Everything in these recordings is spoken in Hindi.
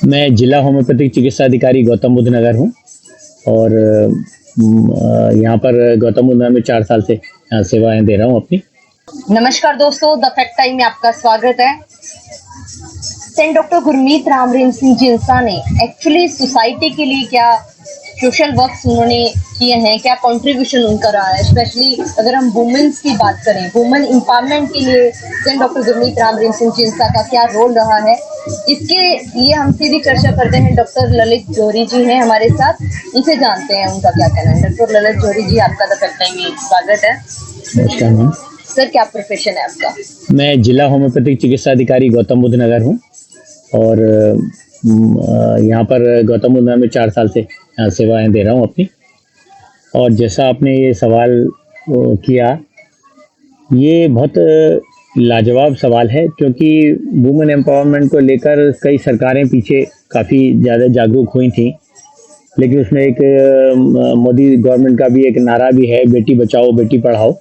मैं जिला होम्योपैथिक चिकित्सा अधिकारी गौतम बुद्ध नगर हूँ और यहाँ पर गौतम बुद्ध नगर में 4 साल से यहाँ सेवाएं दे रहा हूँ अपनी। नमस्कार दोस्तों, द फैक्ट टाइम में आपका स्वागत है। सेंट डॉक्टर गुरमीत राम रहीम सिंह जी इंसान ने एक्चुअली सोसाइटी के लिए क्या सोशल वर्क उन्होंने किए हैं, क्या कंट्रीब्यूशन उनका रहा है। स्पेशली अगर हम वुमेन्स की बात करें, वुमेन एम्पावरमेंट के लिए सेंट डॉक्टर गुरमीत राम रहीम सिंह जी इंसान का क्या रोल रहा है, इसके लिए हम सीधी चर्चा करते हैं। डॉक्टर ललित जौहरी जी हैं हमारे साथ, उनसे जानते हैं उनका क्या कहना है। डॉक्टर ललित जौहरी जी, आपका द फैक्ट टाइम में स्वागत है। नमस्कार मैम। सर, क्या प्रोफेशन है आपका? मैं जिला होम्योपैथिक चिकित्सा अधिकारी गौतम बुद्ध नगर हूँ और यहाँ पर गौतम बुद्ध नगर में 4 साल से यहाँ सेवाएं दे रहा हूँ अपनी। और जैसा आपने ये सवाल किया, ये बहुत लाजवाब सवाल है क्योंकि वुमेन एम्पावरमेंट को लेकर कई सरकारें पीछे काफ़ी ज़्यादा जागरूक हुई थी, लेकिन उसमें एक मोदी गवर्नमेंट का भी एक नारा भी है, बेटी बचाओ बेटी पढ़ाओ।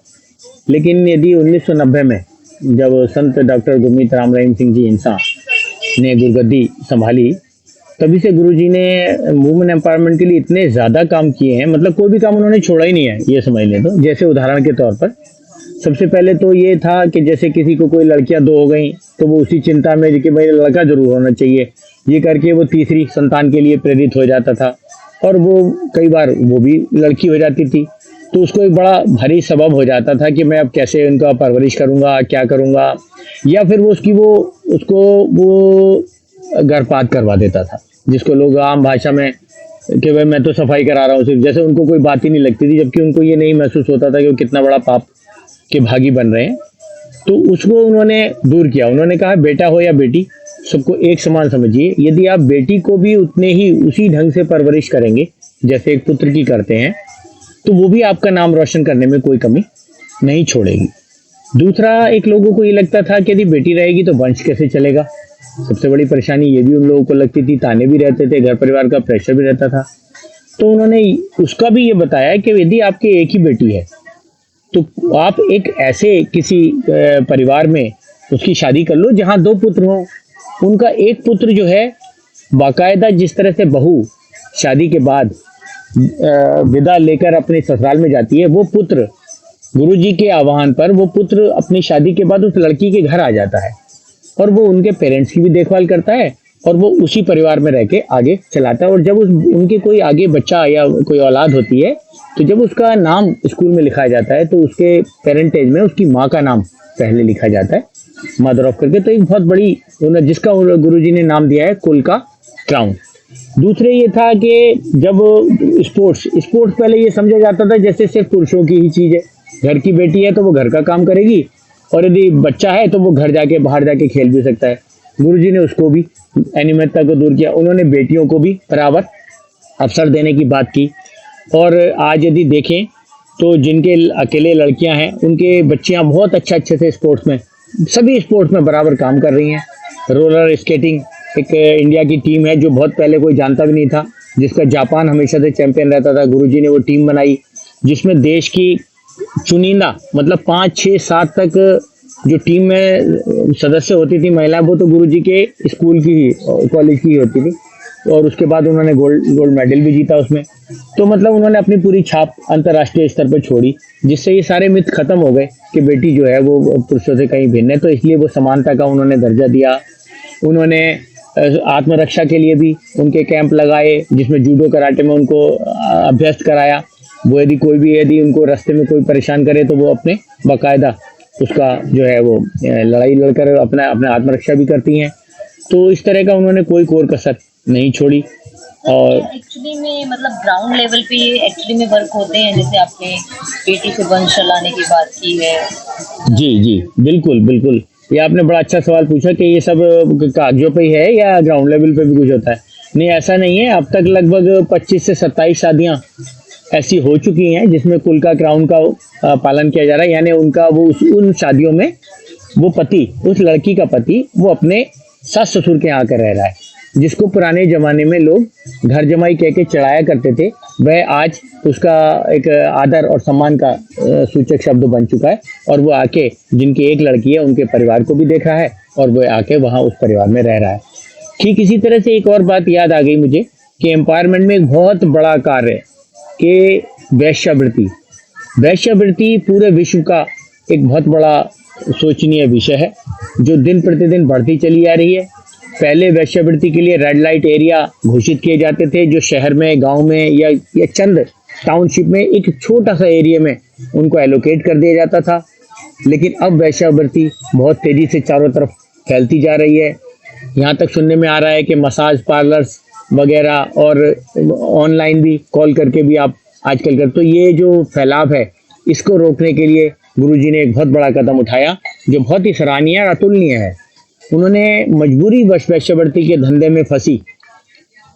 लेकिन यदि 1990 में जब संत डॉक्टर गुरमीत राम रहीम सिंह जी इंसान ने गुरगद्दी संभाली, तभी से गुरुजी ने वुमेन एम्पावरमेंट के लिए इतने ज़्यादा काम किए हैं, मतलब कोई भी काम उन्होंने छोड़ा ही नहीं है, ये समझ लें। तो जैसे उदाहरण के तौर पर सबसे पहले तो ये था कि जैसे किसी को कोई लड़कियां 2 हो गई तो वो उसी चिंता में कि भाई लड़का जरूर होना चाहिए, ये करके वो तीसरी संतान के लिए प्रेरित हो जाता था और वो कई बार वो भी लड़की हो जाती थी, तो उसको एक बड़ा भारी सबब हो जाता था कि मैं अब कैसे उनका परवरिश करूँगा, क्या करूँगा, या फिर वो उसको गर्भपात करवा देता था, जिसको लोग आम भाषा में कि भाई मैं तो सफाई करा रहा हूँ सिर्फ, जैसे उनको कोई बात ही नहीं लगती थी, जबकि उनको ये नहीं महसूस होता था कि वो कितना बड़ा पाप के भागी बन रहे हैं। तो उसको उन्होंने दूर किया। उन्होंने कहा बेटा हो या बेटी, सबको एक समान समझिए। यदि आप बेटी को भी उतने ही उसी ढंग से परवरिश करेंगे जैसे एक पुत्र की करते हैं, तो वो भी आपका नाम रोशन करने में कोई कमी नहीं छोड़ेगी। दूसरा, एक लोगों को ये लगता था कि यदि बेटी रहेगी तो वंश कैसे चलेगा। सबसे बड़ी परेशानी ये भी उन लोगों को लगती थी, ताने भी रहते थे, घर परिवार का प्रेशर भी रहता था। तो उन्होंने उसका भी ये बताया कि यदि आपकी एक ही बेटी है तो आप एक ऐसे किसी परिवार में उसकी शादी कर लो जहाँ 2 पुत्र हों। उनका एक पुत्र जो है बाकायदा जिस तरह से बहू शादी के बाद विदा लेकर अपने ससुराल में जाती है, वो पुत्र गुरुजी के आह्वान पर वो पुत्र अपनी शादी के बाद उस लड़की के घर आ जाता है और वो उनके पेरेंट्स की भी देखभाल करता है और वो उसी परिवार में रह के आगे चलाता है। और जब उनके कोई आगे बच्चा या कोई औलाद होती है तो जब उसका नाम स्कूल में लिखा जाता है तो उसके पेरेंटेज में उसकी माँ का नाम पहले लिखा जाता है, मदर ऑफ करके। तो एक बहुत बड़ी जिसका गुरुजी ने नाम दिया है कुल का क्राउन। दूसरे ये था कि जब स्पोर्ट्स पहले ये समझा जाता था जैसे सिर्फ पुरुषों की ही चीज़ है, घर की बेटी है तो वो घर का काम करेगी और यदि बच्चा है तो वो घर जाके बाहर जाके खेल भी सकता है। गुरुजी ने उसको भी अनियमितता को दूर किया। उन्होंने बेटियों को भी बराबर अवसर देने की बात की। और आज यदि देखें तो जिनके अकेले लड़कियां हैं उनके बच्चियां बहुत अच्छे से स्पोर्ट्स में, सभी स्पोर्ट्स में बराबर काम कर रही हैं। रोलर स्केटिंग एक इंडिया की टीम है जो बहुत पहले कोई जानता भी नहीं था, जिसका जापान हमेशा से चैंपियन रहता था। गुरुजी ने वो टीम बनाई जिसमें देश की चुनिंदा मतलब 5, 6, 7 तक जो टीम में सदस्य होती थी महिलाएं, वो तो गुरुजी के स्कूल की ही, कॉलेज की ही होती थी। और उसके बाद उन्होंने गोल्ड मेडल भी जीता उसमें। तो मतलब उन्होंने अपनी पूरी छाप अंतर्राष्ट्रीय स्तर पर छोड़ी, जिससे ये सारे मिथ खत्म हो गए कि बेटी जो है वो पुरुषों से कहीं भिन्न है। तो इसलिए वो समानता का उन्होंने दर्जा दिया। उन्होंने आत्मरक्षा के लिए भी उनके कैंप लगाए जिसमें जूडो कराटे में उनको अभ्यस्त कराया। वो यदि उनको रास्ते में कोई परेशान करे तो वो अपने बाकायदा उसका जो है वो लड़ाई लड़कर अपना आत्मरक्षा भी करती हैं। तो इस तरह का उन्होंने कोई कोर कसर नहीं छोड़ी। और एक्चुअली में मतलब ग्राउंड लेवल पे ये एक्चुअली में वर्क होते हैं, जैसे आपने बेटी से वंश चलाने की बात की है। जी बिल्कुल, ये आपने बड़ा अच्छा सवाल पूछा कि ये सब कागजों पे ही है या ग्राउंड लेवल पे भी कुछ होता है। नहीं, ऐसा नहीं है। अब तक लगभग 25 से 27 शादियां ऐसी हो चुकी हैं जिसमें कुल का क्राउन का पालन किया जा रहा है। यानी उनका वो उन शादियों में वो पति, उस लड़की का पति वो अपने सास ससुर के यहाँ कर रह रहा है जिसको पुराने जमाने में लोग घर जमाई कह के चढ़ाया करते थे, वह आज उसका एक आदर और सम्मान का सूचक शब्द बन चुका है। और वो आके जिनकी एक लड़की है उनके परिवार को भी देख रहा है और वो आके वहाँ उस परिवार में रह रहा है। ठीक इसी तरह से एक और बात याद आ गई मुझे कि एम्पावरमेंट में एक बहुत बड़ा कार्य कि वैश्यावृत्ति पूरे विश्व का एक बहुत बड़ा सोचनीय विषय है जो दिन प्रतिदिन बढ़ती चली आ रही है। पहले वैश्यावृत्ति के लिए रेड लाइट एरिया घोषित किए जाते थे जो शहर में, गांव में या चंद टाउनशिप में एक छोटा सा एरिया में उनको एलोकेट कर दिया जाता था। लेकिन अब वैश्यावृत्ति बहुत तेजी से चारों तरफ फैलती जा रही है। यहाँ तक सुनने में आ रहा है कि मसाज पार्लर्स वगैरह और ऑनलाइन भी कॉल करके भी आप आजकल कर, तो ये जो फैलाव है इसको रोकने के लिए गुरुजी ने एक बहुत बड़ा कदम उठाया जो बहुत ही सराहनीय और अतुलनीय है। उन्होंने मजबूरी वश वैश्यावृत्ति के धंधे में फंसी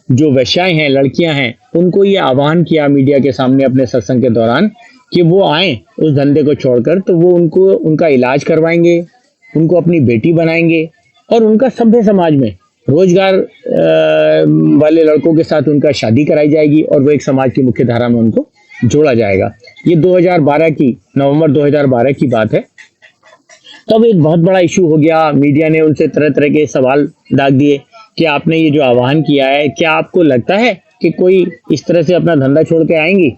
जो वैश्याएं हैं, लड़कियां हैं, उनको ये आह्वान किया मीडिया के सामने अपने सत्संग के दौरान कि वो आए उस धंधे को छोड़कर, तो वो उनका इलाज करवाएंगे, उनको अपनी बेटी बनाएंगे और उनका सभ्य समाज में रोजगार वाले लड़कों के साथ उनका शादी कराई जाएगी और वो एक समाज की मुख्य धारा में उनको जोड़ा जाएगा। ये 2012 की नवंबर 2012 की बात है। तब एक बहुत बड़ा इशू हो गया। मीडिया ने उनसे तरह तरह के सवाल दाग दिए कि आपने ये जो आह्वान किया है, क्या आपको लगता है कि कोई इस तरह से अपना धंधा छोड़ के आएंगी?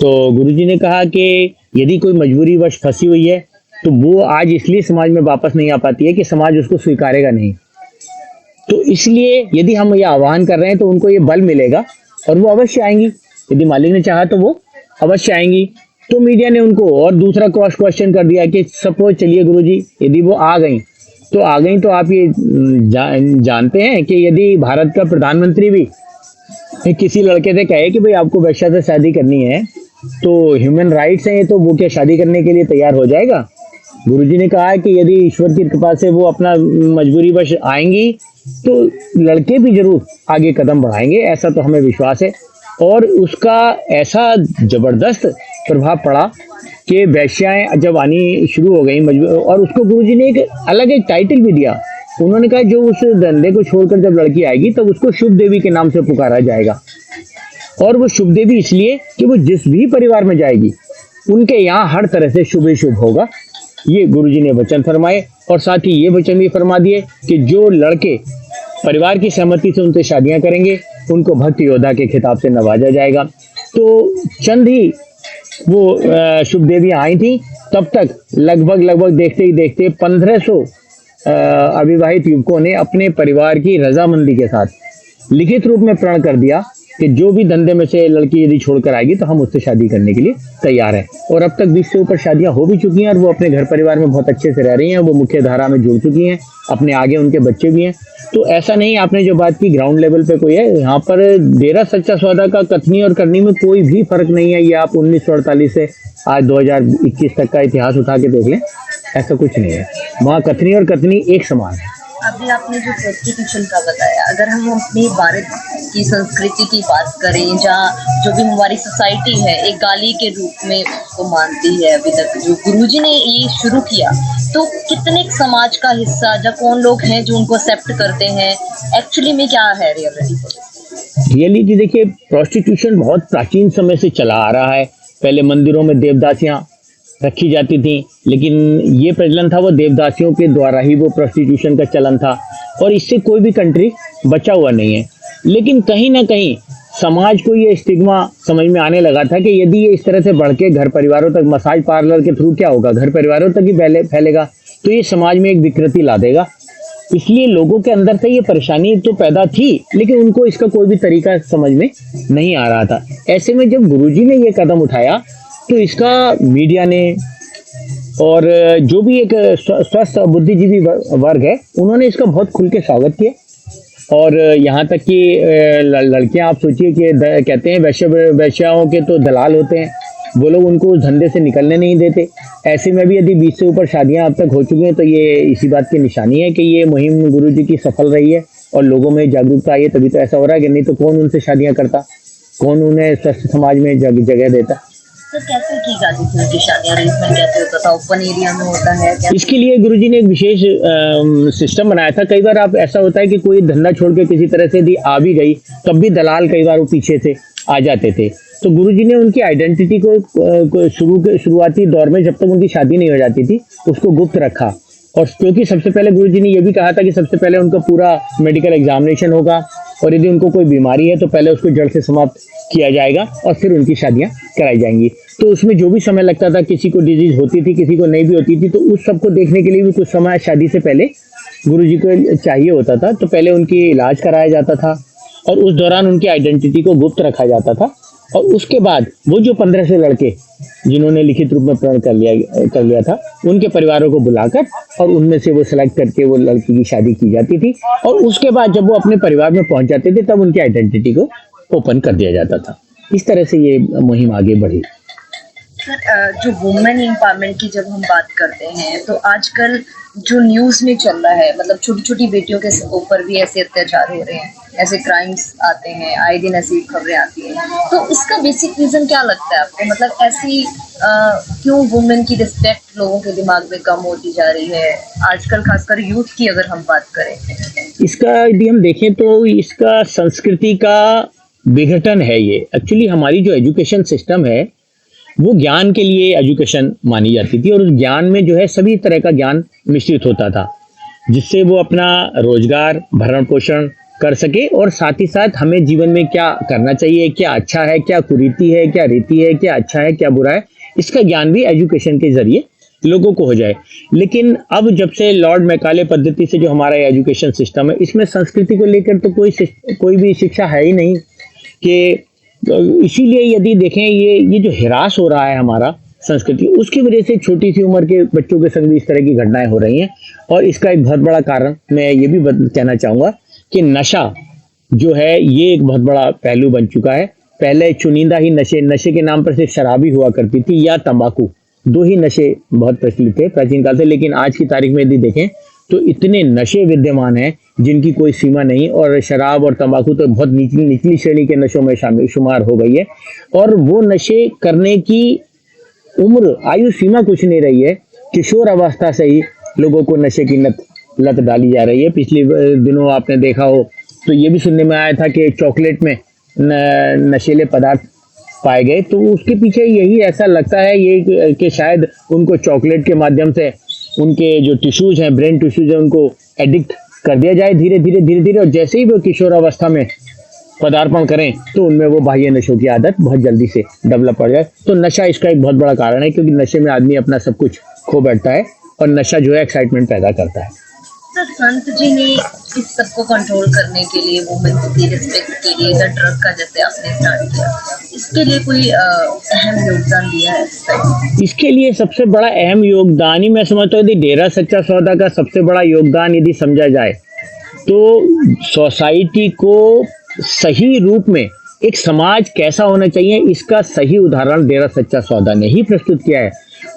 तो गुरुजी ने कहा कि यदि कोई मजबूरी वश फंसी हुई है तो वो आज इसलिए समाज में वापस नहीं आ पाती है कि समाज उसको स्वीकारेगा नहीं। तो इसलिए यदि हम ये आह्वान कर रहे हैं तो उनको ये बल मिलेगा और वो अवश्य आएंगी। यदि मालिक ने चाहा तो वो अवश्य आएंगी। तो मीडिया ने उनको और दूसरा क्रॉस क्वेश्चन कर दिया कि सपोज चलिए गुरुजी यदि वो आ गई तो आप ये जानते हैं कि यदि भारत का प्रधानमंत्री भी किसी लड़के से कहे कि भाई आपको वैश्या से शादी करनी है तो ह्यूमन राइट्स हैं, तो वो क्या शादी करने के लिए तैयार हो जाएगा? गुरुजी ने कहा है कि यदि ईश्वर की कृपा से वो अपना मजबूरी वश आएंगी तो लड़के भी जरूर आगे कदम बढ़ाएंगे, ऐसा तो हमें विश्वास है। और उसका ऐसा जबरदस्त प्रभाव पड़ा कि वैश्याएं जब आनी शुरू हो गई और उसको गुरुजी ने एक अलग एक टाइटल भी दिया। उन्होंने कहा जो उस धंधे को छोड़कर जब लड़की आएगी तब उसको शुभ देवी के नाम से पुकारा जाएगा। और वो शुभ देवी इसलिए कि वो जिस भी परिवार में जाएगी उनके यहाँ हर तरह से शुभ ही शुभ होगा। ये गुरुजी ने वचन फरमाए और साथ ही ये वचन भी फरमा दिए कि जो लड़के परिवार की सहमति से उनसे शादियां करेंगे उनको भक्त योद्धा के खिताब से नवाजा जाएगा। तो चंद ही वो शुभ देवियां आई थी, तब तक लगभग देखते ही देखते 1500 अविवाहित युवकों ने अपने परिवार की रजामंदी के साथ लिखित रूप में प्रण कर दिया कि जो भी धंधे में से लड़की यदि छोड़कर आएगी तो हम उससे शादी करने के लिए तैयार हैं। और अब तक 20 से ऊपर शादियां हो भी चुकी हैं और वो अपने घर परिवार में बहुत अच्छे से रह रही हैं, वो मुख्य धारा में जुड़ चुकी हैं, अपने आगे उनके बच्चे भी हैं। तो ऐसा नहीं, आपने जो बात की ग्राउंड लेवल पे कोई है, यहाँ पर डेरा सच्चा सौदा का कथनी और करनी में कोई भी फर्क नहीं है। ये आप 1948 से आज 2021 तक का इतिहास उठा के देख लें, ऐसा कुछ नहीं है। वहाँ कथनी और कथनी एक समान है। अभी आपने जो प्रोस्टिट्यूशन का बताया, अगर हम अपनी भारत की संस्कृति की बात करें, जहाँ जो भी हमारी सोसाइटी है एक गाली के रूप में उसको मानती है, अभी तक जो गुरुजी ने ये शुरू किया, तो कितने समाज का हिस्सा या कौन लोग हैं जो उनको एक्सेप्ट करते हैं? एक्चुअली में क्या है रियलिटी? देखिए, प्रोस्टिट्यूशन बहुत प्राचीन समय से चला आ रहा है। पहले मंदिरों में देवदासियां रखी जाती थी, लेकिन ये प्रचलन था वो देवदासियों के द्वारा ही वो प्रोस्टिट्यूशन का चलन था और इससे कोई भी कंट्री बचा हुआ नहीं है। लेकिन कहीं ना कहीं समाज को ये स्टिग्मा समझ में आने लगा था कि यदि ये इस तरह से बढ़ के घर परिवारों तक, मसाज पार्लर के थ्रू क्या होगा, घर परिवारों तक ही फैलेगा, तो ये समाज में एक विकृति ला देगा। इसलिए लोगों के अंदर से ये परेशानी तो पैदा थी, लेकिन उनको इसका कोई भी तरीका समझ में नहीं आ रहा था। ऐसे में जब गुरुजी ने ये कदम उठाया तो इसका मीडिया ने और जो भी एक स्वस्थ बुद्धिजीवी वर्ग है उन्होंने इसका बहुत खुल के स्वागत किया। और यहाँ तक कि लड़कियां, आप सोचिए कि कहते हैं वैश्याओं के तो दलाल होते हैं, वो लोग उनको उस धंधे से निकलने नहीं देते। ऐसे में भी यदि 20 से ऊपर शादियां अब तक हो चुकी हैं तो ये इसी बात की निशानी है कि ये मुहिम गुरुजी की सफल रही है और लोगों में जागरूकता आई है, तभी तो ऐसा हो रहा है कि नहीं तो कौन उनसे शादियां करता, कौन उन्हें स्वस्थ समाज में जगह देता। सर कैसे की जाती थी उनकी शादी, अरेंजमेंट कैसे होता था, ओपन एरिया में होता है क्या? इसके लिए गुरुजी ने एक विशेष सिस्टम बनाया था। कई बार आप ऐसा होता है कि कोई धंधा छोड़ के किसी तरह से यदि आ भी गई, तब भी दलाल कई बार वो पीछे से आ जाते थे। तो गुरुजी ने उनकी आइडेंटिटी को शुरुआती दौर में, जब तक उनकी शादी नहीं हो जाती थी, उसको गुप्त रखा। और क्योंकि सबसे पहले गुरुजी ने ये भी कहा था कि सबसे पहले उनका पूरा मेडिकल एग्जामिनेशन होगा, और यदि उनको कोई बीमारी है तो पहले उसको जड़ से समाप्त किया जाएगा और फिर उनकी शादियां कराई जाएंगी। तो उसमें जो भी समय लगता था, किसी को डिजीज होती थी, किसी को नहीं भी होती थी, तो उस सबको देखने के लिए भी कुछ समय शादी से पहले गुरुजी को चाहिए होता था। तो पहले उनकी इलाज कराया जाता था और उस दौरान उनकी आइडेंटिटी को गुप्त रखा जाता था। और उसके बाद वो जो 1500 लड़के जिन्होंने लिखित रूप में प्रण कर लिया था, उनके परिवारों को बुलाकर और उनमें से वो सिलेक्ट करके वो लड़की की शादी की जाती थी। और उसके बाद जब वो अपने परिवार में पहुंच जाते थे, तब उनकी आइडेंटिटी को ओपन कर दिया जाता था। इस तरह से ये मुहिम आगे बढ़ी। सर जो वुमेन एम्पावरमेंट की जब हम बात करते हैं, तो आजकल जो न्यूज़ में चल रहा है, मतलब छोटी छोटी बेटियों के ऊपर भी ऐसे अत्याचार हो रहे हैं, ऐसे क्राइम्स आते हैं, आए दिन ऐसी खबरें आती हैं, तो इसका बेसिक रीज़न क्या लगता है आपको? मतलब ऐसी क्यों वुमेन की रिस्पेक्ट लोगों के दिमाग में कम होती जा रही है आजकल, खासकर यूथ की अगर हम बात करें? इसका यदि हम देखें तो इसका संस्कृति का विघटन है। ये एक्चुअली हमारी जो एजुकेशन सिस्टम है, वो ज्ञान के लिए एजुकेशन मानी जाती थी, और उस ज्ञान में जो है सभी तरह का ज्ञान मिश्रित होता था, जिससे वो अपना रोजगार भरण पोषण कर सके, और साथ ही साथ हमें जीवन में क्या करना चाहिए, क्या अच्छा है, क्या कुरीति है, क्या रीति है, क्या अच्छा है, क्या बुरा है, इसका ज्ञान भी एजुकेशन के जरिए लोगों को हो जाए। लेकिन अब जब से लॉर्ड मैकाले पद्धति से जो हमारा एजुकेशन सिस्टम है, इसमें संस्कृति को लेकर तो कोई भी शिक्षा है ही नहीं। कि इसीलिए यदि देखें, ये जो हिरास हो रहा है हमारा संस्कृति, उसकी वजह से छोटी सी उम्र के बच्चों के संग भी इस तरह की घटनाएं हो रही हैं। और इसका एक बहुत बड़ा कारण मैं ये भी कहना चाहूँगा कि नशा जो है, ये एक बहुत बड़ा पहलू बन चुका है। पहले चुनिंदा ही नशे के नाम पर सिर्फ शराब ही हुआ करती थी, या तंबाकू, दो ही नशे बहुत प्रचलित थे प्राचीन काल से। लेकिन आज की तारीख में यदि देखें तो इतने नशे विद्यमान हैं जिनकी कोई सीमा नहीं, और शराब और तंबाकू तो बहुत निचली श्रेणी के नशों में शामिल शुमार हो गई है। और वो नशे करने की उम्र, आयु सीमा कुछ नहीं रही है। किशोर अवस्था से ही लोगों को नशे की लत डाली जा रही है। पिछले दिनों आपने देखा हो तो ये भी सुनने में आया था कि चॉकलेट में नशीले पदार्थ पाए गए। तो उसके पीछे यही ऐसा लगता है ये कि शायद उनको चॉकलेट के माध्यम से उनके जो टिश्यूज हैं, ब्रेन टिश्यूज हैं, उनको एडिक्ट कर दिया जाए धीरे धीरे, और जैसे ही वो किशोर अवस्था में पदार्पण करें तो उनमें वो बाह्य नशों की आदत बहुत जल्दी से डेवलप हो जाए। तो नशा इसका एक बहुत बड़ा कारण है, क्योंकि नशे में आदमी अपना सब कुछ खो बैठता है, और नशा जो है एक्साइटमेंट पैदा करता है। सर संत जी ने इस सबको कंट्रोल करने के लिए, वुमेन की रिस्पेक्ट के लिए, द ड्रग का जैसे आपने स्टार्ट किया, इसके लिए कोई अहम योगदान दिया है? इसके लिए सबसे बड़ा अहम योगदान ही मैं समझता हूँ, यदि डेरा सच्चा सौदा का सबसे बड़ा योगदान यदि समझा जाए तो सोसाइटी को सही रूप में एक समाज कैसा होना चाहिए, इसका सही उदाहरण डेरा सच्चा सौदा ने ही प्रस्तुत किया है।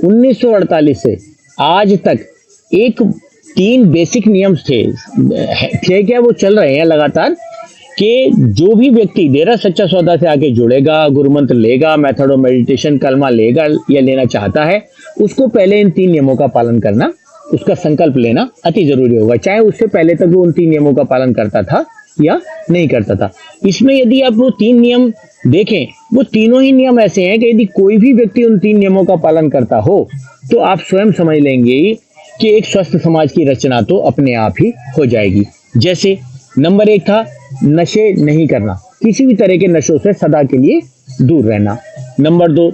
1948 से आज तक एक 3 बेसिक नियम थे क्या, वो चल रहे हैं लगातार, कि जो भी व्यक्ति डेरा सच्चा सौदा से आके जुड़ेगा, गुरुमंत्र लेगा, मेथड ऑफ मेडिटेशन कलमा लेगा या लेना चाहता है, उसको पहले इन 3 नियमों का पालन करना, उसका संकल्प लेना अति जरूरी होगा, चाहे उससे पहले तक वो उन 3 नियमों का पालन करता था या नहीं करता था। इसमें यदि आप वो 3 नियम देखें, वो तीनों ही नियम ऐसे हैं कि यदि कोई भी व्यक्ति उन 3 नियमों का पालन करता हो तो आप स्वयं समझ लेंगे कि एक स्वस्थ समाज की रचना तो अपने आप ही हो जाएगी। जैसे नंबर 1 था नशे नहीं करना, किसी भी तरह के नशों से सदा के लिए दूर रहना। नंबर 2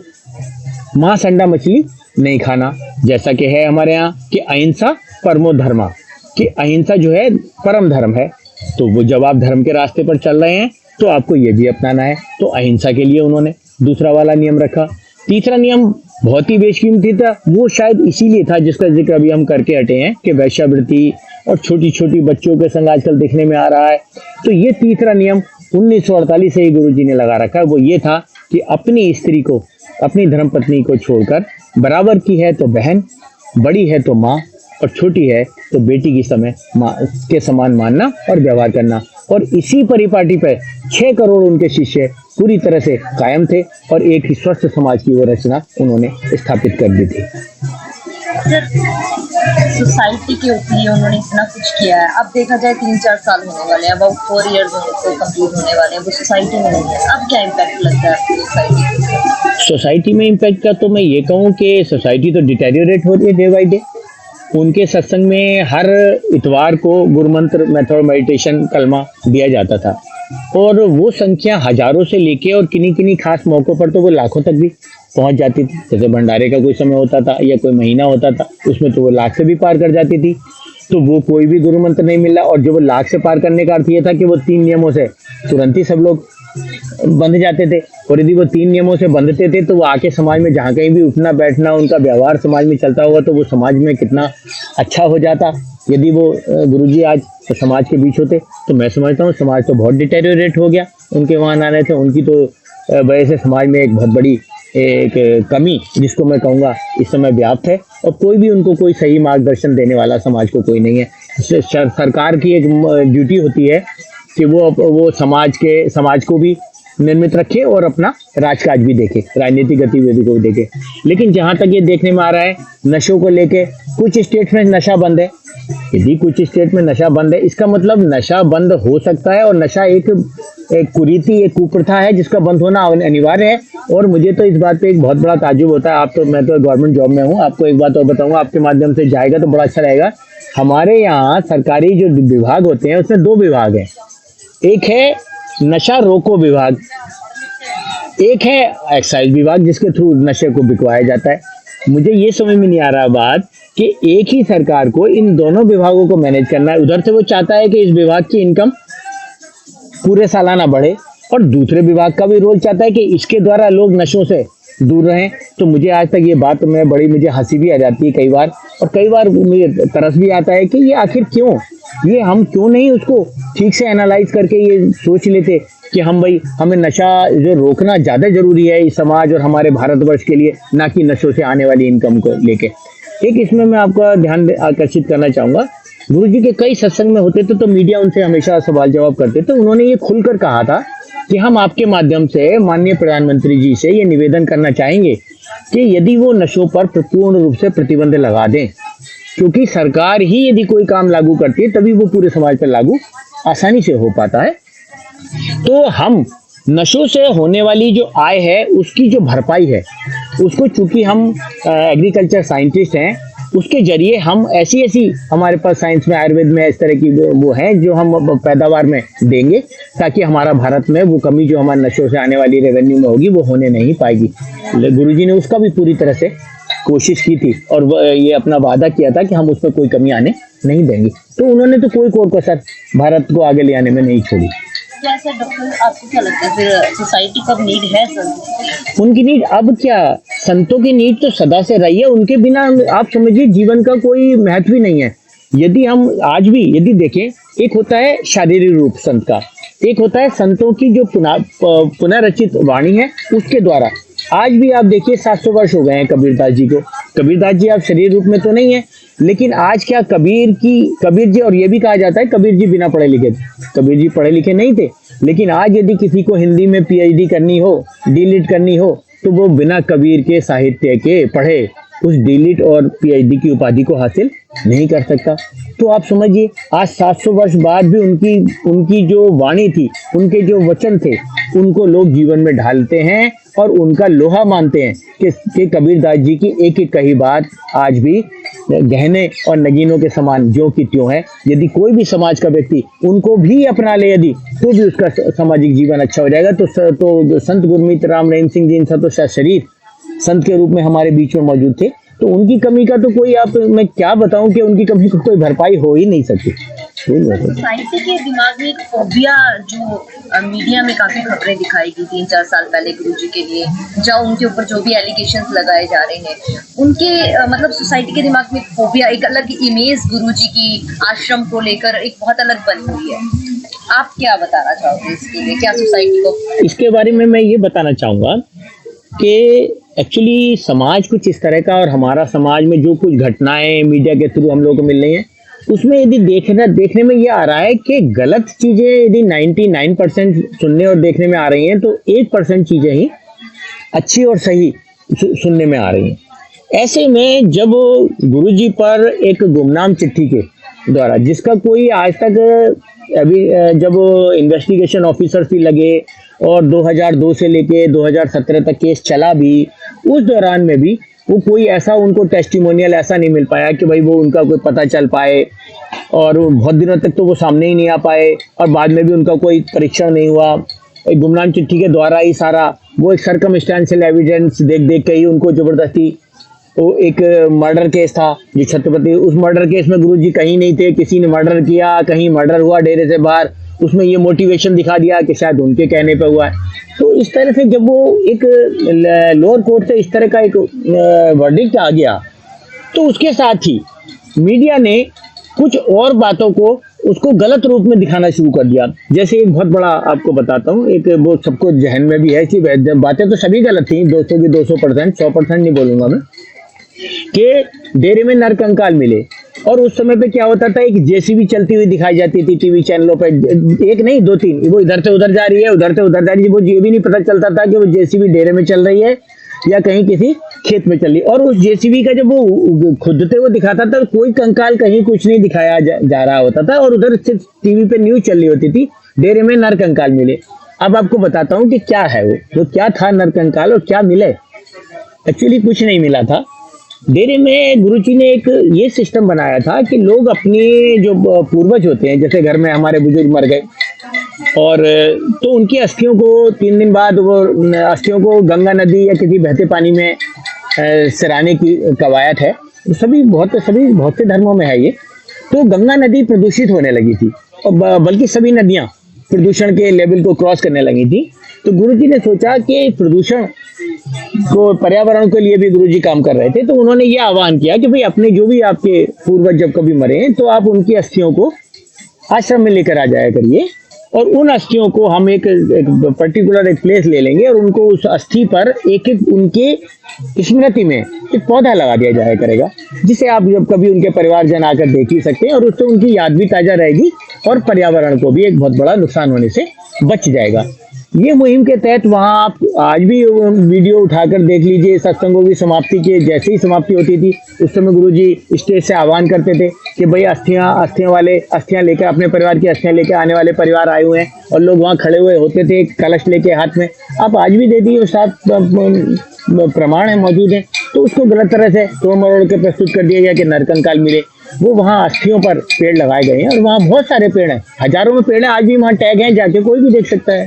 मांस अंडा मछली नहीं खाना, जैसा कि है हमारे यहाँ कि अहिंसा परमो धर्मा, कि अहिंसा जो है परम धर्म है। तो वो जब आप धर्म के रास्ते पर चल रहे हैं तो आपको ये भी अपनाना है, तो अहिंसा के लिए उन्होंने दूसरा वाला नियम रखा। तीसरा नियम बहुत ही बेशकीमती था, वो शायद इसीलिए था जिसका जिक्र अभी हम करके हटे हैं कि वैश्यावृत्ति और छोटी छोटी बच्चों के संग आजकल देखने में आ रहा है। तो ये तीसरा नियम 1948 से ही गुरुजी ने लगा रखा है, वो ये था कि अपनी स्त्री को, अपनी धर्मपत्नी को छोड़कर बराबर की है तो बहन, बड़ी है तो माँ, और छोटी है तो बेटी की समय माँ के समान मानना और व्यवहार करना। और इसी परिपाटी पर 6 करोड़ उनके शिष्य पूरी तरह से कायम थे और एक ही स्वस्थ समाज की वो रचना उन्होंने स्थापित कर दी थी। सर, सोसाइटी के लिए उन्होंने इतना कुछ किया है। अब देखा जाए 3-4 साल होने वाले हैं, अबाउट 4 इयर्स उनको कंप्लीट होने वाले हैं, वो सोसाइटी में नहीं है। अब क्या इम्पैक्ट लगता है आपको सोसाइटी? सोसाइटी में इम्पैक्ट का तो मैं ये कहूँ कि सोसाइटी तो डिटेरियोरेट हो रही है डे बाई डे। उनके सत्संग में हर इतवार को गुरुमंत्र मेथड मेडिटेशन कलमा दिया जाता था और वो संख्या हजारों से लेके और किन्हीं किन्हीं खास मौक़ों पर तो वो लाखों तक भी पहुंच जाती थी। जैसे भंडारे का कोई समय होता था या कोई महीना होता था, उसमें तो वो लाख से भी पार कर जाती थी। तो वो कोई भी गुरु मंत्र नहीं मिला और जो वो लाख से पार करने का अर्थ ये था कि वो 3 नियमों से तुरंत ही सब लोग बंध जाते थे। और यदि वो 3 नियमों से बंधते थे तो वो आके समाज में जहाँ कहीं भी उठना बैठना उनका व्यवहार समाज में चलता हुआ तो वो समाज में कितना अच्छा हो जाता। यदि वो गुरुजी आज तो समाज के बीच होते तो मैं समझता हूँ समाज तो बहुत डिटेरियोरेट हो गया उनके वहाँ ना रहे थे। उनकी तो वजह से समाज में एक बहुत बड़ी एक कमी जिसको मैं कहूँगा इस समय व्याप्त है और कोई भी उनको कोई सही मार्गदर्शन देने वाला समाज को कोई नहीं है। सरकार की एक ड्यूटी होती है कि वो समाज को भी निर्मित रखे और अपना राजकाज भी देखे, राजनीतिक गतिविधि को भी देखे। लेकिन जहाँ तक ये देखने में आ रहा है नशों को लेके कुछ स्टेट में नशा बंद है। यदि कुछ स्टेट में नशा बंद है इसका मतलब नशा बंद हो सकता है और नशा एक कुरीति एक कुप्रथा है जिसका बंद होना अनिवार्य है। और मुझे तो इस बात पे एक बहुत बड़ा ताज्जुब होता है। मैं तो गवर्नमेंट जॉब में हूँ, आपको एक बात और बताऊंगा, आपके माध्यम से जाएगा तो बड़ा अच्छा रहेगा। हमारे यहाँ सरकारी जो विभाग होते हैं उसमें 2 विभाग हैं। एक है नशा रोको विभाग, एक है एक्साइज विभाग जिसके थ्रू नशे को बिकवाया जाता है। मुझे ये समझ में नहीं आ रहा बात कि एक ही सरकार को इन दोनों विभागों को मैनेज करना है। उधर से वो चाहता है कि इस विभाग की इनकम पूरे सालाना बढ़े और दूसरे विभाग का भी रोल चाहता है कि इसके द्वारा लोग नशों से दूर रहें। तो मुझे आज तक ये बात में बड़ी मुझे हंसी भी आ जाती है कई बार और कई बार मुझे तरस भी आता है कि ये आखिर क्यों, ये हम क्यों नहीं उसको ठीक से एनालाइज करके ये सोच लेते कि हमें नशा जो रोकना ज़्यादा जरूरी है इस समाज और हमारे भारतवर्ष के लिए, ना कि नशों से आने वाली इनकम को लेके। एक इसमें मैं आपका ध्यान आकर्षित करना चाहूँगा, गुरुजी के कई सत्संग में होते थे तो मीडिया उनसे हमेशा सवाल जवाब करते थे। उन्होंने ये खुलकर कहा था कि हम आपके माध्यम से माननीय प्रधानमंत्री जी से ये निवेदन करना चाहेंगे कि यदि वो नशों पर पूर्ण रूप से प्रतिबंध लगा दें, क्योंकि सरकार ही यदि कोई काम लागू करती है तभी वो पूरे समाज पर लागू आसानी से हो पाता है। तो हम नशों से होने वाली जो आय है उसकी जो भरपाई है उसको, चूंकि हम एग्रीकल्चर साइंटिस्ट हैं, उसके जरिए हम ऐसी हमारे पास साइंस में आयुर्वेद में इस तरह की वो हैं जो हम पैदावार में देंगे ताकि हमारा भारत में वो कमी जो हमारे नशों से आने वाली रेवेन्यू में होगी वो होने नहीं पाएगी। गुरुजी ने उसका भी पूरी तरह से कोशिश की थी और ये अपना वादा किया था कि हम उसमें कोई कमी आने नहीं देंगे। तो उन्होंने तो कोई कोर कसर भारत को आगे ले आने में नहीं छोड़ी। जैसे डॉक्टर आपको क्या लगता है फिर सोसाइटी कब नीड है सर? उनकी नीड अब क्या, संतों की नीड तो सदा से रही है। उनके बिना आप समझिए जीवन का कोई महत्व ही नहीं है। यदि हम आज भी यदि देखें, एक होता है शारीरिक रूप संत का, एक होता है संतों की जो पुनर्रचित वाणी है उसके द्वारा। आज भी आप देखिए 700 वर्ष हो गए हैं कबीरदास जी को। कबीरदास जी आप शरीर रूप में तो नहीं है, लेकिन आज क्या कबीर जी, और ये भी कहा जाता है कबीर जी बिना पढ़े लिखे थे। कबीर जी पढ़े लिखे नहीं थे, लेकिन आज यदि किसी को हिंदी में PhD करनी हो, डीलिट करनी हो, तो वो बिना कबीर के साहित्य के पढ़े उस डीलिट और PhD की उपाधि को हासिल नहीं कर सकता। तो आप समझिए आज 700 वर्ष बाद भी उनकी जो वाणी थी, उनके जो वचन थे, उनको लोग जीवन में ढालते हैं और उनका लोहा मानते हैं कि कबीरदास जी की एक एक कही बात आज भी गहने और नगीनों के समान ज्यों की त्यों है। यदि कोई भी समाज का व्यक्ति उनको भी अपना ले यदि, तो भी उसका सामाजिक जीवन अच्छा हो जाएगा। तो संत गुरमीत राम रहीम सिंह जी इनका तो शरीर संत के रूप में हमारे बीच में मौजूद थे। तो उनकी कमी का तो कोई मैं क्या बताऊं कि उनकी कमी को कोई भरपाई हो ही नहीं सकती। सोसाइटी के दिमाग में एक फोबिया जो मीडिया में काफी खबरें दिखाई गई 3-4 साल पहले गुरुजी के लिए, जहाँ उनके ऊपर जो भी एलिगेशंस लगाए जा रहे हैं, उनके मतलब सोसाइटी के दिमाग में एक फोबिया, एक अलग इमेज गुरुजी की आश्रम को लेकर एक बहुत अलग बनी हुई है। आप क्या बताना चाहोगे इसके लिए? क्या सोसाइटी को इसके बारे में मैं ये बताना चाहूँगा कि एक्चुअली समाज कुछ इस तरह का और हमारा समाज में जो कुछ घटनाएं मीडिया के थ्रू हम लोग को मिल रही हैं उसमें यदि देखने में ये आ रहा है कि गलत चीजें यदि 99% सुनने और देखने में आ रही हैं, तो 1% चीजें ही अच्छी और सही सुनने में आ रही हैं। ऐसे में जब गुरुजी पर एक गुमनाम चिट्ठी के द्वारा, जिसका कोई आज तक अभी जब इन्वेस्टिगेशन ऑफिसर भी लगे और 2002 से लेके 2017 तक केस चला भी, उस दौरान में भी वो कोई ऐसा उनको टेस्टिमोनियल ऐसा नहीं मिल पाया कि भाई वो उनका कोई पता चल पाए, और बहुत दिनों तक तो वो सामने ही नहीं आ पाए, और बाद में भी उनका कोई परीक्षण नहीं हुआ। एक गुमनाम चिट्ठी के द्वारा ही सारा वो एक सर्कमस्टेंशियल एविडेंस देख देख के ही उनको जबरदस्ती, वो एक मर्डर केस था जो छत्रपति, उस मर्डर केस में गुरुजी कहीं नहीं थे, किसी ने मर्डर किया, कहीं मर्डर हुआ डेरे से बाहर, उसमें ये मोटिवेशन दिखा दिया कि शायद उनके कहने पे हुआ है। तो इस तरह से जब वो एक लोअर कोर्ट से इस तरह का एक वर्डिक्ट आ गया, तो उसके साथ ही मीडिया ने कुछ और बातों को उसको गलत रूप में दिखाना शुरू कर दिया। जैसे एक बहुत बड़ा आपको बताता हूँ, एक वो सबको जहन में भी है कि बातें तो सभी गलत थी, 200 की 200%, 100% नहीं बोलूंगा मैं, कि डेरे में नरकंकाल मिले। और उस समय पे क्या होता था, एक जेसीबी चलती हुई दिखाई जाती थी टीवी चैनलों पे, एक नहीं 2-3, वो इधर से उधर जा रही है, उधर से उधर जा रही है, वो ये भी नहीं पता चलता था कि वो जेसीबी डेरे में चल रही है या कहीं किसी खेत में चल रही। और उस जेसीबी का जब वो खुदते हुए दिखाता था, कोई कंकाल कहीं कुछ नहीं दिखाया जा रहा होता था, और उधर से टीवी पे न्यूज चल रही होती थी, डेरे में नरकंकाल मिले। अब आपको बताता हूँ कि क्या है वो क्या था नरकंकाल और क्या मिले। एक्चुअली कुछ नहीं मिला था। डेरे में गुरुजी ने एक ये सिस्टम बनाया था कि लोग अपने जो पूर्वज होते हैं, जैसे घर में हमारे बुजुर्ग मर गए, और तो उनकी अस्थियों को 3 दिन बाद वो अस्थियों को गंगा नदी या किसी बहते पानी में सिराने की कवायद है। सभी बहुत से धर्मों में है ये। तो गंगा नदी प्रदूषित होने लगी थी, और बल्कि सभी नदियां प्रदूषण के लेवल को क्रॉस करने लगी थी। तो गुरुजी ने सोचा कि प्रदूषण को, पर्यावरण के लिए भी गुरुजी काम कर रहे थे, तो उन्होंने ये आह्वान किया कि भाई अपने जो भी आपके पूर्वज जब कभी मरे तो आप उनकी अस्थियों को आश्रम में लेकर आ जाया करिए, और उन अस्थियों को हम एक पर्टिकुलर एक प्लेस ले लेंगे, और उनको उस अस्थि पर एक उनके स्मृति में एक पौधा लगा दिया जाया करेगा, जिसे आप जब कभी उनके परिवारजन आकर देख ही सकते हैं, और उससे उनकी याद भी ताजा रहेगी और पर्यावरण को भी एक बहुत बड़ा नुकसान होने से बच जाएगा। ये मुहिम के तहत वहाँ आप आज भी वीडियो उठाकर देख लीजिए, सत्संगों की समाप्ति के जैसे ही समाप्ति होती थी, उस समय गुरुजी स्टेज से आह्वान करते थे कि भाई अस्थियां लेकर, अपने परिवार की अस्थियां लेकर आने वाले परिवार आए हुए हैं, और लोग वहाँ खड़े हुए होते थे कलश लेके हाथ में। आप आज भी दे दिए, साथ प्रमाण है मौजूद है। तो उसको गलत तरह से तोड़ मरोड़ के प्रस्तुत कर दिया गया कि नरकंकाल मिले। वो वहाँ अस्थियों पर पेड़ लगाए गए हैं, और वहाँ बहुत सारे पेड़ हैं, हजारों में पेड़ हैं, आज भी वहाँ टैग हैं, जाके कोई भी देख सकता है।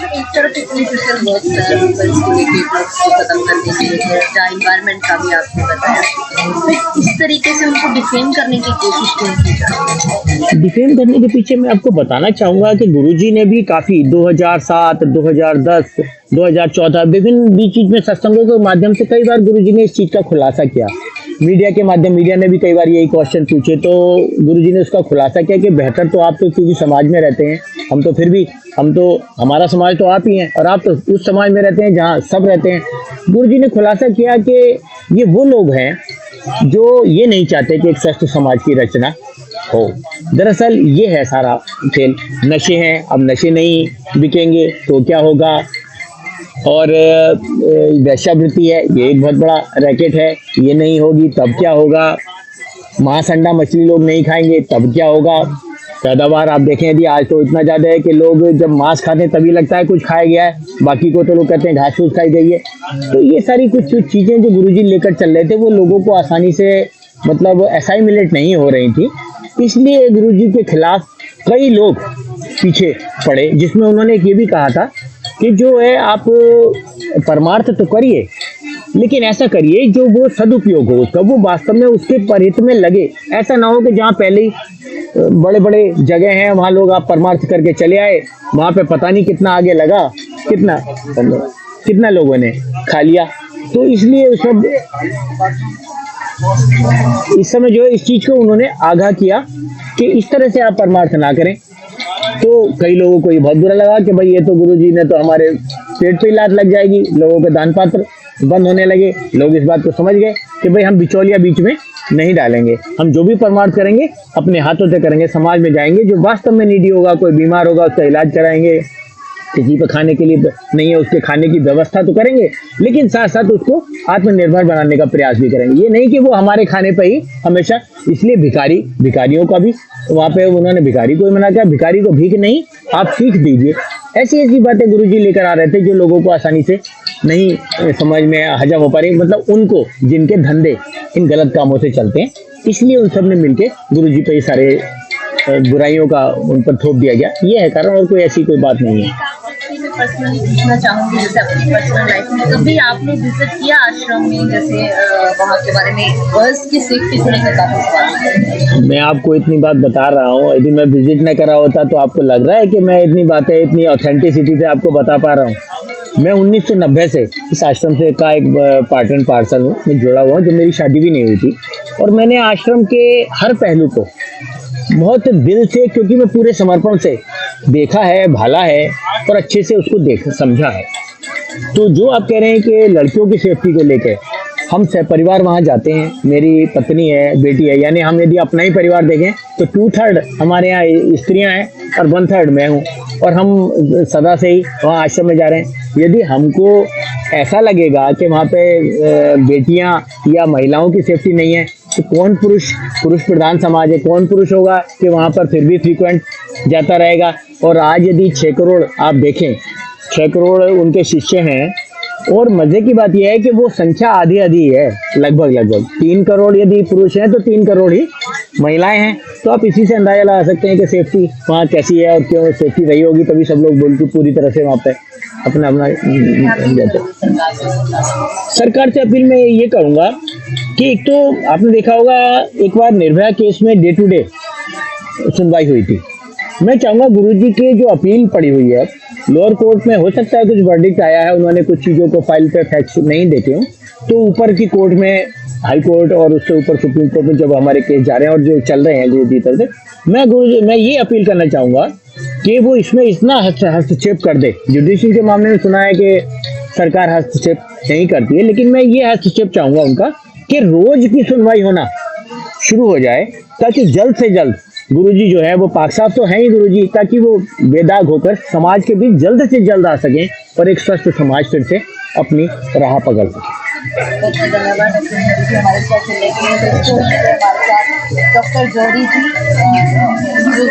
एक तरफ इतनी सोशल वर्क है इसको लेके खत्म करने के लिए, जहाँ इन्वायरमेंट का भी आपने बताया, इस तरीके से उनको डिफेम करने की कोशिश क्यों की जाती है? डिफेम करने के पीछे मैं आपको बताना चाहूँगा कि गुरुजी ने भी काफ़ी 2007, 2010, 2014 विभिन्न बीच में सत्संगों के माध्यम से कई बार गुरुजी ने इस चीज़ का खुलासा किया। मीडिया ने भी कई बार यही क्वेश्चन पूछे, तो गुरुजी ने उसका खुलासा किया कि बेहतर तो आप तो क्योंकि समाज में रहते हैं, हम तो हमारा समाज तो आप ही हैं, और आप तो उस समाज में रहते हैं जहाँ सब रहते हैं। गुरुजी ने खुलासा किया कि ये वो लोग हैं जो ये नहीं चाहते कि एक स्वस्थ समाज की रचना हो। दरअसल ये है सारा खेल। नशे हैं, अब नशे नहीं बिकेंगे तो क्या होगा, और वेश्यावृत्ति है, ये एक बहुत बड़ा रैकेट है, ये नहीं होगी तब क्या होगा। मांस अंडा मछली लोग नहीं खाएंगे तब क्या होगा। पैदावार आप देखें यदि आज तो इतना ज़्यादा है कि लोग जब मांस खाते हैं तभी लगता है कुछ खाया गया है, बाकी को तो लोग कहते हैं घास फूस खाई गई है। तो ये सारी कुछ चीज़ें जो गुरुजी लेकर चल रहे थे, वो लोगों को आसानी से मतलब असाइमिलेट नहीं हो रही थी, इसलिए गुरुजी के खिलाफ कई लोग पीछे पड़े, जिसमें उन्होंने ये भी कहा था कि जो है आप परमार्थ तो करिए, लेकिन ऐसा करिए जो वो सदुपयोग हो उसका, वो वास्तव में उसके परिहित में लगे। ऐसा ना हो कि जहाँ पहले ही बड़े बड़े जगह हैं वहाँ लोग आप परमार्थ करके चले आए, वहाँ पे पता नहीं कितना आगे लगा, कितना लोगों ने खा लिया। तो इसलिए इस समय जो है इस चीज़ को उन्होंने आगाह किया कि इस तरह से आप परमार्थ ना करें। तो कई लोगों को ये बहुत बुरा लगा कि भाई ये तो गुरुजी ने तो हमारे पेट पे लात लग जाएगी, लोगों के दान पात्र बंद होने लगे। लोग इस बात को समझ गए कि भाई हम बिचौलिया बीच में नहीं डालेंगे। हम जो भी परमार्थ करेंगे अपने हाथों से करेंगे, समाज में जाएंगे, जो वास्तव में नीडी होगा, कोई बीमार होगा उसका इलाज कराएंगे, किसी पे खाने के लिए नहीं है उसके खाने की व्यवस्था तो करेंगे, लेकिन साथ साथ उसको आत्मनिर्भर बनाने का प्रयास भी करेंगे। ये नहीं कि वो हमारे खाने पे ही हमेशा, इसलिए भिखारियों का भी वहाँ पे उन्होंने भिखारी को मना किया, भिखारी को भीख नहीं आप सीख दीजिए। ऐसी ऐसी बातें गुरुजी लेकर आ रहे थे जो लोगों को आसानी से नहीं समझ में हजम हो पा रही, मतलब उनको जिनके धंधे इन गलत कामों से चलते हैं, इसलिए उन सब ने मिलकर गुरुजी पे ये सारे बुराइयों का उन पर थोप दिया गया, ये है कारण, और कोई ऐसी कोई बात नहीं है। मैं पर्सनली पूछना चाहूंगी, जैसे अपनी पर्सनल लाइफ में कभी आपने विजिट किया आश्रम में, जैसे वहाँ के बारे में गर्ल्स की सेफ्टी को लेकर काफी सवाल। मैं आपको इतनी बात बता रहा हूँ, यदि मैं विजिट न करा होता तो आपको लग रहा है कि मैं इतनी बातें इतनी ऑथेंटिसिटी से आपको बता पा रहा हूँ। मैं 1990 से इस आश्रम से का एक पार्ट एंड पार्सल हूँ, मैं जुड़ा हुआ हूँ, जब मेरी शादी भी नहीं हुई थी, और मैंने आश्रम के हर पहलू को बहुत दिल से, क्योंकि मैं पूरे समर्पण से देखा है, भाला है और अच्छे से उसको समझा है। तो जो आप कह रहे हैं कि लड़कियों की सेफ्टी को लेकर हम परिवार वहाँ जाते हैं, मेरी पत्नी है, बेटी है, यानी हम यदि अपना ही परिवार देखें तो 2/3 हमारे यहाँ स्त्रियाँ हैं और 1/3 मैं हूँ, और हम सदा से ही वहाँ आश्रम में जा रहे हैं। यदि हमको ऐसा लगेगा कि वहाँ पे बेटियाँ या महिलाओं की सेफ्टी नहीं है, तो कौन पुरुष प्रधान समाज है, कौन पुरुष होगा कि वहाँ पर फिर भी फ्रीक्वेंट जाता रहेगा। और आज यदि 6 करोड़ आप देखें, 6 करोड़ उनके शिष्य हैं, और मजे की बात यह है कि वो संख्या आधी है, लगभग 3 करोड़ यदि पुरुष हैं तो 3 करोड़ ही महिलाएं हैं। तो आप इसी से अंदाजा लगा सकते हैं कि सेफ्टी वहाँ कैसी है, और क्यों सेफ्टी रही होगी, तभी सब लोग बोल के पूरी तरह से वहाँ पे अपना जाते। सरकार से अपील मैं ये करूँगा कि एक तो आपने देखा होगा एक बार निर्भया केस में डे टू डे सुनवाई हुई थी। मैं चाहूँगा गुरुजी की जो अपील पड़ी हुई है लोअर कोर्ट में, हो सकता है कुछ वर्डिक्ट आया है, उन्होंने कुछ चीज़ों को फाइल पे फैक्ट्स नहीं देते हो, तो ऊपर की कोर्ट में, हाई कोर्ट और उससे ऊपर सुप्रीम कोर्ट में जब हमारे केस जा रहे हैं और जो चल रहे हैं गुरुजी तरफ से, मैं ये अपील करना चाहूँगा कि वो इसमें इतना हस्तक्षेप कर दे। जुडिशरी के मामले में सुना है कि सरकार हस्तक्षेप नहीं करती है, लेकिन मैं ये हस्तक्षेप चाहूँगा उनका कि रोज की सुनवाई होना शुरू हो जाए, ताकि जल्द से जल्द गुरुजी जो है वो पाक साफ तो है ही गुरुजी, ताकि वो बेदाग होकर समाज के बीच जल्द से जल्द आ सकें और एक स्वस्थ समाज फिर से अपनी राह पकड़ सके। धन्यवाद हमारे साथ जुड़ने के लिए। हमारे साथ डॉक्टर जौहरी जी जो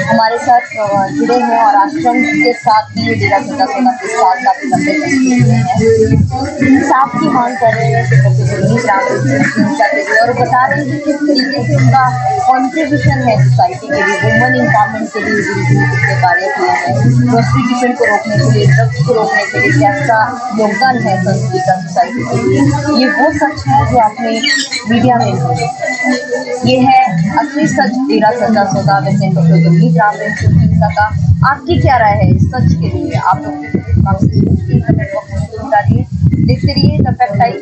हमारे साथ जुड़े हैं और आश्रम के साथ भी डेरा सच्चा सौदा के साथ काफी लंबे समय इंसाफ की मांग कर रहे हैं डॉक्टर गुरमीत रामरेंसी, और बता रहे हैं किस तरीके से उनका कॉन्ट्रीब्यूशन है सोसाइटी के लिए, वुमेन एम्पावरमेंट के लिए जिसके कार्य किए हैं, प्रोस्टिट्यूशन को रोकने के लिए, ड्रग्स को रोकने के लिए कैसा योगदान है संस्कृति का सोसाइटी के लिए। ये वो सच है जो आपने मीडिया में सुने, ये है असली सच डेरा सच्चा सौदा में से डॉक्टर गुरमीत रामरेंसी का। आपकी क्या राय है इस सच के लिए? आप लोग कमेंट बॉक्स में जरूर डालिए। देखते रहिए द फैक्ट टाइम।